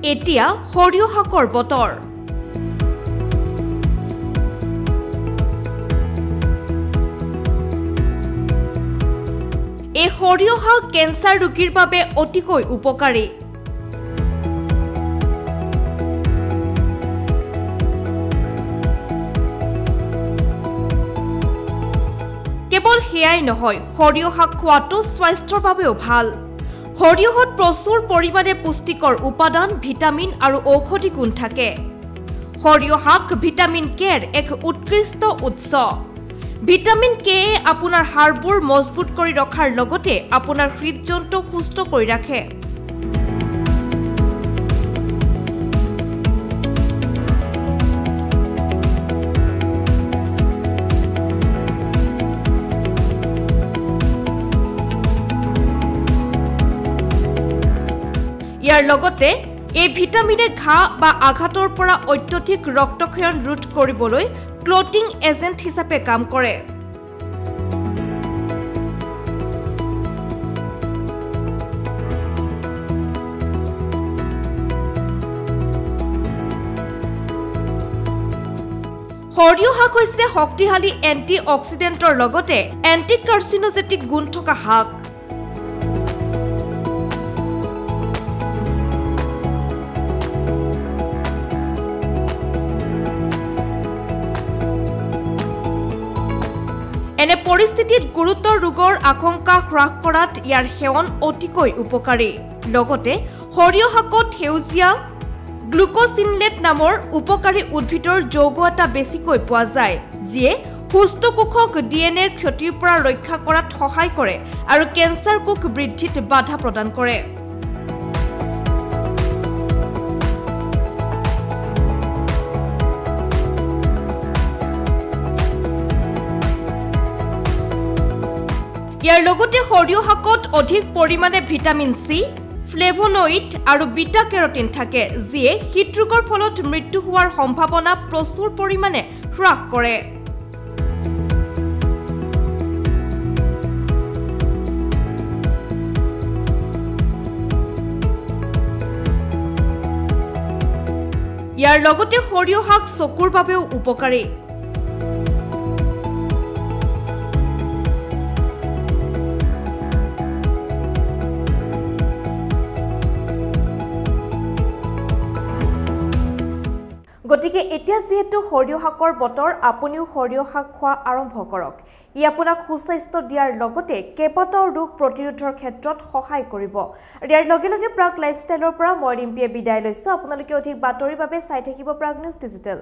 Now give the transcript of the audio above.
এতিয়া সৰিয়হ শাকৰ বতৰ। এই সৰিয়হ শাক কেন্সাৰ ৰোগীৰ বাবে অতিকৈ উপকাৰী। কেৱল সেয়াই নহয়, সৰিয়হ শাক খোৱাটো স্বাস্থ্যৰ বাবেও ভাল। সৰিয়হত প্ৰচুৰ পৰিমাণে পুষ্টিকৰ উপাদান, ভিটামিন আৰু ঔষধি গুণ থাকে। সৰিয়হ শাক ভিটামিন কেৰ এক উৎকৃষ্ট উৎস। ভিটামিন কে আপোনাৰ হাড়বোৰ মজবুত কৰি ৰখাৰ লগতে আপোনাৰ হৃদযন্ত্ৰ সুস্থ কৰি ৰাখে। ইয়াৰ লগতে এই ভিটামিনে ঘাঁ বা আঘাতৰ পৰা অত্যধিক ৰক্তক্ষৰণ ৰোধ কৰিবলৈ ক্লটিং এজেন্ট হিচাপে কাম কৰে। সৰিয়হ শাক হৈছে শক্তিশালী এন্টি অক্সিডেন্টৰ লগতে এন্টি কাৰ্চিনোজেটিক গুণ থকা শাক। এনে পৰিস্থিতিত গুৰুতৰ ৰোগৰ আশংকা হ্ৰাস কৰাত ইয়াৰ সেৱন অতিকৈ উপকাৰী। লগতে সৰিয়হ শাকত সেউজীয়া গ্লুকোচিনলেট নামৰ উপকাৰী উদ্ভিদৰ যৌগ এটা বেছিকৈ পোৱা যায়, যিয়ে সুস্থ কোষক ডিএনএৰ ক্ষতিৰ পৰা ৰক্ষা কৰাত সহায় কৰে আৰু কেন্সাৰ কোষ বৃদ্ধিত বাধা প্ৰদান কৰে। ইয়াৰ লগতে সৰিয়হ শাকত অধিক পৰিমাণে ভিটামিন চি, ফ্লেভোনয়েড আৰু বিটা কেৰটিন থাকে, যিয়ে হৃদৰোগৰ ফলত মৃত্যু হোৱাৰ সম্ভাৱনা প্ৰচুৰ পৰিমাণে হ্ৰাস কৰে। ইয়াৰ লগতে সৰিয়হ শাক চকুৰ বাবেও উপকাৰী। গতিকে এতিয়া যেহেতু সৰিয়হ শাকৰ বতৰ, আপুনিও সৰিয়হ শাক খোৱা আৰম্ভ কৰক। ই আপোনাক সুস্বাস্থ্য দিয়াৰ লগতে কেইবাটাও ৰোগ প্ৰতিৰোধৰ ক্ষেত্ৰত সহায় কৰিব। ইয়াৰ লগে লগে প্ৰাগ লাইফষ্টাইলৰ পৰা মই ৰিম্পীয়ে বিদায় লৈছোঁ। আপোনালোকে অধিক বাতৰিৰ বাবে চাই থাকিব প্ৰাগ নিউজ ডিজিটেল।